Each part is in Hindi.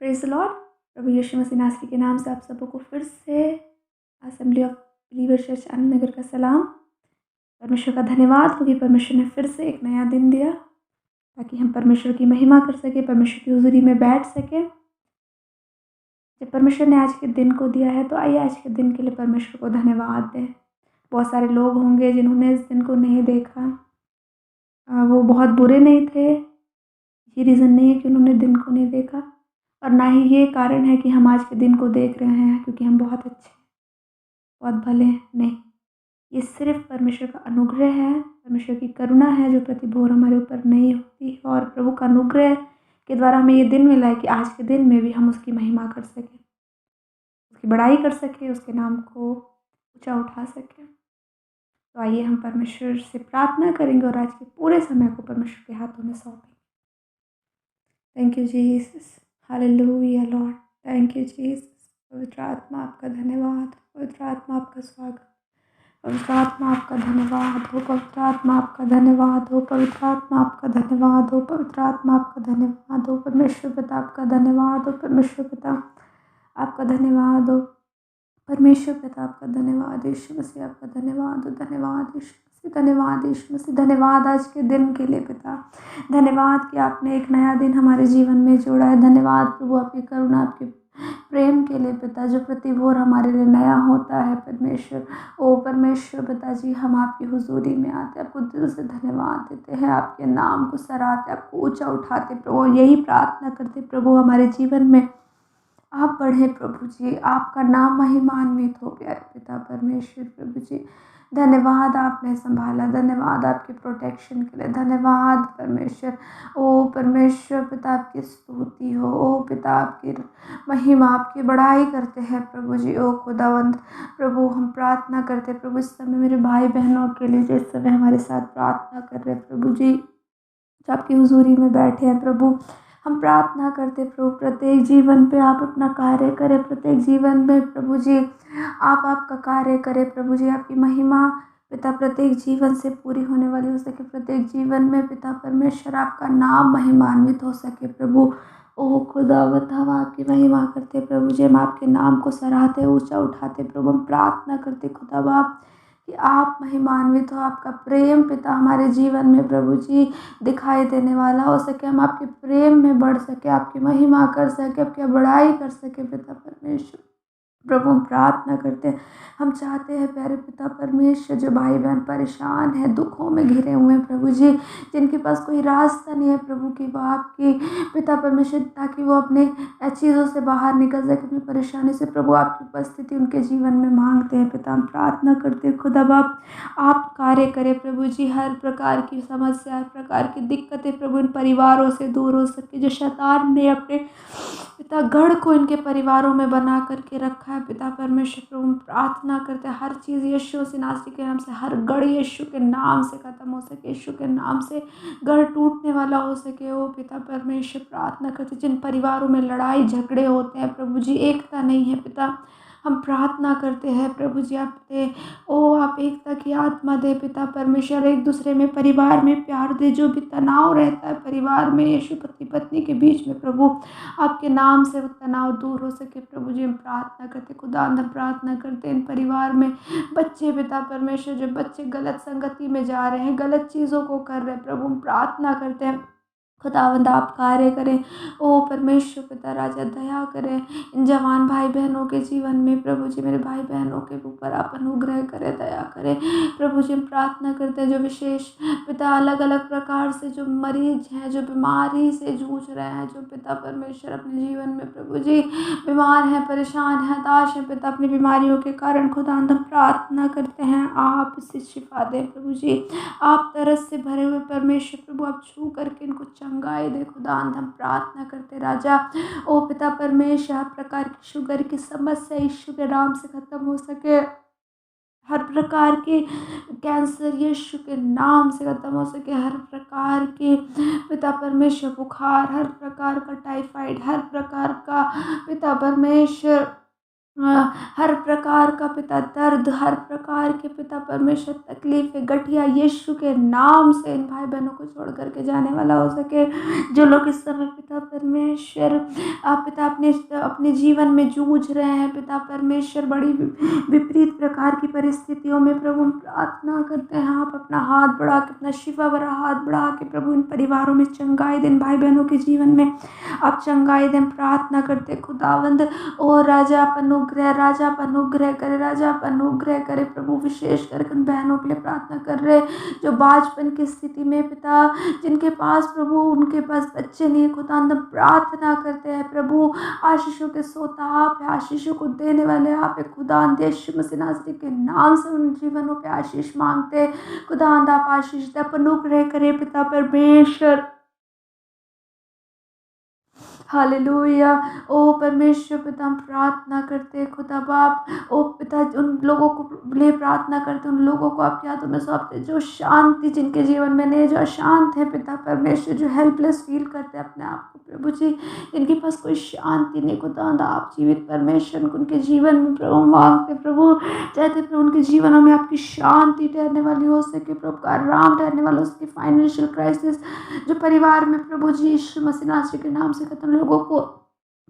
Praise the Lord. प्रभु यीशु मसीह नासरी के नाम से आप सबको फिर से assembly of believer church Anand Nagar का सलाम। परमेश्वर का धन्यवाद क्योंकि परमेश्वर ने फिर से एक नया दिन दिया ताकि हम परमेश्वर की महिमा कर सकें, परमेश्वर की हुज़ूरी में बैठ सकें। जब परमेश्वर ने आज के दिन को दिया है तो आइए आज के दिन के लिए परमेश्वर को धन्यवाद दें। बहुत सारे लोग होंगे जिन्होंने इस दिन को नहीं देखा। वो बहुत बुरे नहीं थे, ये रीज़न नहीं है कि उन्होंने दिन को नहीं देखा, और ना ही ये कारण है कि हम आज के दिन को देख रहे हैं क्योंकि हम बहुत अच्छे, बहुत भले हैं। नहीं, ये सिर्फ़ परमेश्वर का अनुग्रह है, परमेश्वर की करुणा है जो प्रतिभोर हमारे ऊपर नहीं होती, और प्रभु का अनुग्रह के द्वारा हमें ये दिन मिला है कि आज के दिन में भी हम उसकी महिमा कर सकें, उसकी बड़ाई कर सकें, उसके नाम को ऊँचा उठा सकें। तो आइए हम परमेश्वर से प्रार्थना करेंगे और आज के पूरे समय को परमेश्वर के हाथों में सौंपेंगे। Thank you Jesus, hallelujah Lord, thank you Jesus. पवित्र आत्मा आपका धन्यवाद, पवित्र आत्मा आपका स्वागत, पवित्र आत्मा आपका धन्यवाद हो, पवित्र आत्मा आपका धन्यवाद हो, पवित्र आत्मा आपका धन्यवाद हो, पवित्र आत्मा आपका धन्यवाद हो, परमेश्वर पिता आपका धन्यवाद हो, परमेश्वर पिता आपका धन्यवाद हो, परमेश्वर पिता आपका धन्यवाद, यीशु मसीह आपका धन्यवाद हो, धन्यवाद यीशु मसीह, धन्यवाद यीशु मसीह, धन्यवाद आज के दिन के लिए पिता, धन्यवाद कि आपने एक नया दिन हमारे जीवन में जोड़ा है। धन्यवाद प्रभु आपकी करुणा, आपके प्रेम के लिए पिता, जो प्रतिभोर हमारे लिए नया होता है परमेश्वर। ओ परमेश्वर पिता जी, हम आपकी हुजूरी में आते, आपको दिल से धन्यवाद देते हैं, आपके नाम को सराहते, आपको ऊंचा उठाते प्रभु, और यही प्रार्थना करते प्रभु हमारे जीवन में आप बढ़े प्रभु जी, आपका नाम महिमान्वित हो प्यारे पिता परमेश्वर। प्रभु जी धन्यवाद, आपने संभाला, धन्यवाद आपके प्रोटेक्शन के लिए, धन्यवाद परमेश्वर। ओ परमेश्वर पिता आपकी स्तुति हो, ओ पिता आपकी महिमा, आपकी बड़ाई करते हैं प्रभु जी। ओ खुदावंद प्रभु, हम प्रार्थना करते प्रभु इस समय मेरे भाई बहनों के लिए, जिस समय हमारे साथ प्रार्थना कर रहे प्रभु जी, जो आपकी हुजूरी में बैठे हैं प्रभु, हम प्रार्थना करते प्रभु प्रत्येक जीवन पे आप अपना कार्य करें, प्रत्येक जीवन में प्रभु जी आप आपका कार्य करें प्रभु जी, आपकी महिमा पिता प्रत्येक जीवन से पूरी होने वाली हो सके, प्रत्येक जीवन में पिता परमेश्वर आपका नाम महिमान्वित हो सके प्रभु। ओ खुदावत, हम आपकी महिमा करते प्रभु जी, हम आपके नाम को सराहते, ऊंचा उठाते प्रभु, हम प्रार्थना करते खुदा बाप कि आप महिमान्वित हो, आपका प्रेम पिता हमारे जीवन में प्रभु जी दिखाई देने वाला हो सके, हम आपके प्रेम में बढ़ सके, आपकी महिमा कर सके, आपकी बड़ाई कर सके पिता परमेश्वर। प्रभु हम प्रार्थना करते हैं, हम चाहते हैं प्यारे पिता परमेश्वर, जो भाई बहन परेशान है, दुखों में घिरे हुए हैं प्रभु जी, जिनके पास कोई रास्ता नहीं है प्रभु की, वो आपकी पिता परमेश्वर, ताकि वो अपने चीज़ों से बाहर निकल सके, अपनी परेशानी से प्रभु आपकी उपस्थिति उनके जीवन में मांगते हैं पिता। हम प्रार्थना करते हैं खुदा बाप, आप कार्य करें प्रभु जी, हर प्रकार की समस्या, हर प्रकार की दिक्कतें प्रभु इन परिवारों से दूर हो सके, जो शैतान ने अपने पिता गढ़ को इनके परिवारों में बना करके रखा है पिता परमेश्वर। प्रभु हम प्रार्थना करते हैं हर चीज़ यीशु मसीह नासरी के नाम से, हर गढ़ यीशु के नाम से खत्म हो सके, यीशु के नाम से गढ़ टूटने वाला हो सके। ओ पिता परमेश्वर प्रार्थना करते, जिन परिवारों में लड़ाई झगड़े होते हैं प्रभु जी, एकता नहीं है पिता, हम प्रार्थना करते हैं प्रभु जी, आप एकता की आत्मा दे पिता परमेश्वर, एक दूसरे में परिवार में प्यार दे, जो भी तनाव रहता है परिवार में यीशु पति पत्नी के बीच में प्रभु, आपके नाम से वो तनाव दूर हो सके प्रभु जी। हम प्रार्थना करते खुदा, हम प्रार्थना करते इन परिवार में बच्चे पिता परमेश्वर, जो बच्चे गलत संगति में जा रहे हैं, गलत चीज़ों को कर रहे हैं प्रभु, हम प्रार्थना करते हैं खुदावंद आप कार्य करें। ओ परमेश्वर पिता राजा दया करें इन जवान भाई बहनों के जीवन में प्रभु जी, मेरे भाई बहनों के ऊपर आप अनुग्रह करें, दया करें प्रभु जी। हम प्रार्थना करते हैं जो विशेष पिता अलग अलग प्रकार से जो मरीज हैं, जो बीमारी से जूझ रहे हैं, जो पिता परमेश्वर अपने जीवन में प्रभु जी बीमार हैं, परेशान हैं, हताश हैं पिता अपनी बीमारियों के कारण, खुदावंद हम प्रार्थना करते हैं आप इससे शिफा दें प्रभु जी, आप तरस से भरे हुए परमेश्वर प्रभु, आप छू करके इनको चंगाई दे खुदावंद। हम प्रार्थना करते राजा, ओ पिता परमेश्वर, हर प्रकार की शुगर की समस्या यीशु के नाम से खत्म हो सके, हर प्रकार के कैंसर यीशु के नाम से खत्म हो सके, हर प्रकार के पिता परमेश्वर बुखार, हर प्रकार का टाइफाइड, हर प्रकार का पिता परमेश्वर हर प्रकार का पिता दर्द, हर प्रकार के पिता परमेश्वर तकलीफ़ें, गठिया यीशु के नाम से इन भाई बहनों को छोड़ कर के जाने वाला हो सके। जो लोग इस समय पिता परमेश्वर पिता अपने अपने जीवन में जूझ रहे हैं, पिता परमेश्वर बड़ी विपरीत प्रकार की परिस्थितियों में प्रभु हम प्रार्थना करते हैं, आप अपना हाथ बढ़ा के, अपना शिफा भरा हाथ बढ़ा के प्रभु इन परिवारों में चंगाई दें, भाई बहनों के जीवन में आप चंगाई दें। प्रार्थना करते खुदावंद, ओ राजा आप अनुग्रह, राजा आप अनुग्रह करे, राजा आप अनुग्रह करे प्रभु। विशेष कर उन बहनों के लिए प्रार्थना कर रहे जो बाजपन की स्थिति में पिता, जिनके पास प्रभु उनके पास बच्चे नहीं, खुदावंद प्रार्थना करते हैं प्रभु। आशीषों के सोता आप है, आशीषों को देने वाले आप है खुदावंद। यीशु मसीह नासरी के नाम से उन जीवनों पे आशीष मांगते खुदावंद, आप आशीष दे, आप अनुग्रह करे पिता परमेश्वर। हालेलुया। ओ परमेश्वर पिता हम प्रार्थना करते खुदा बाप, ओ पिता उन लोगों को लिए प्रार्थना करते, उन लोगों को आपके हाथों में सौंपते जो शांति जिनके जीवन में नहीं, जो अशांत है पिता परमेश्वर, जो हेल्पलेस फील करते अपने आप को प्रभु जी, इनके पास कोई शांति नहीं खुदा, आप जीवित परमेश्वर उनके जीवन में प्रभु मांगते प्रभु, चाहते प्रभु उनके जीवनों में आपकी शांति ठहरने वाली हो सके प्रभु, का आराम ठहरने वाला हो सके। फाइनेंशियल क्राइसिस जो परिवार में प्रभु जी यीशु मसीह नासरी के नाम से खत्म लोगों को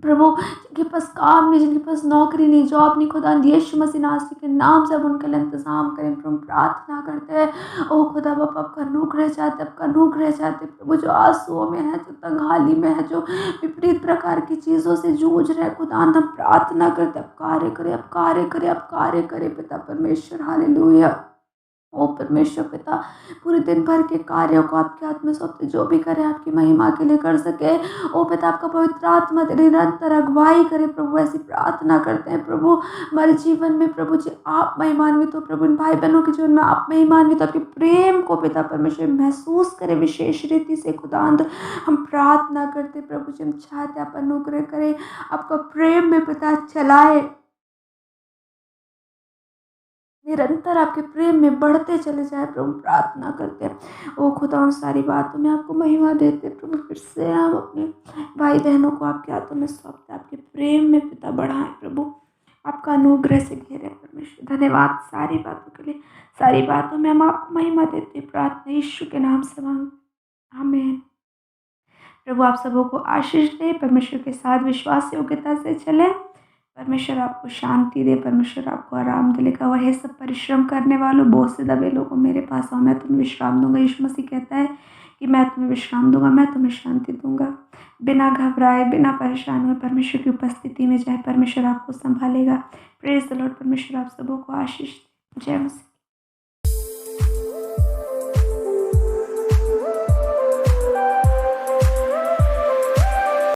प्रभु, जिनके पास काम नहीं, जिनके पास नौकरी नहीं, जॉब नहीं, खुदा यीशु मसीह नासरी के नाम से अब उनके लिए इंतजाम करें प्रभु। प्रार्थना करते हैं ओ खुदा बाप, आपका अनुग्रह चाहते, आपका अनुग्रह चाहते प्रभु। जो आंसुओं में है, जो तंगहाली में है, जो विपरीत प्रकार की चीज़ों से जूझ रहे खुदा, हम प्रार्थना करते आप कार्य करें, आप कार्य करें, आप कार्य करें पिता परमेश्वर। हालेलुया। ओ परमेश्वर पिता, पूरे दिन भर के कार्यों को आपके हाथ में सौंपते, जो भी करे आपकी महिमा के लिए कर सके। ओ पिता आपका पवित्र आत्मा निरंतर अगुवाई करे प्रभु, ऐसी प्रार्थना करते हैं प्रभु। हमारे जीवन में प्रभु जी आप महिमान्वित हो प्रभु, इन भाई बहनों के जीवन में आप महिमान्वित, आपके प्रेम को पिता परमेश्वर महसूस करे विशेष रीति से खुदांद। हम प्रार्थना करते प्रभु जी, हम चाहते आप अनुग्रह करें, आपका प्रेम में पिता चलाए, निरंतर आपके प्रेम में बढ़ते चले जाए प्रभु। प्रार्थना करते हैं ओ खुदा, उन सारी बातों में आपको महिमा देते प्रभु। फिर से हम अपने भाई बहनों को आपके हाथों में सौंपते, आपके प्रेम में पिता बढ़ाएं प्रभु, आपका अनुग्रह से घेरे परमेश्वर। धन्यवाद सारी बातों के लिए, सारी बातों में हम आपको महिमा देते। प्रार्थना यीशु के नाम से मांग, आमीन। प्रभु आप सबों को आशीष दे, परमेश्वर के साथ विश्वास योग्यता से चले, परमेश्वर आपको शांति दे, परमेश्वर आपको आराम दे। लिखा हुआ है सब परिश्रम करने वालों, बोझ से दबे लोगों मेरे पास आओ, मैं तुम्हें विश्राम दूंगा। यीशु मसीह कहता है कि मैं तुम्हें विश्राम दूंगा, मैं तुम्हें शांति दूंगा। बिना घबराए, बिना परेशान हुए परमेश्वर की उपस्थिति में जाए, परमेश्वर आपको संभालेगा। Praise the Lord. परमेश्वर आप सबों को आशीष दे। जय मसीह।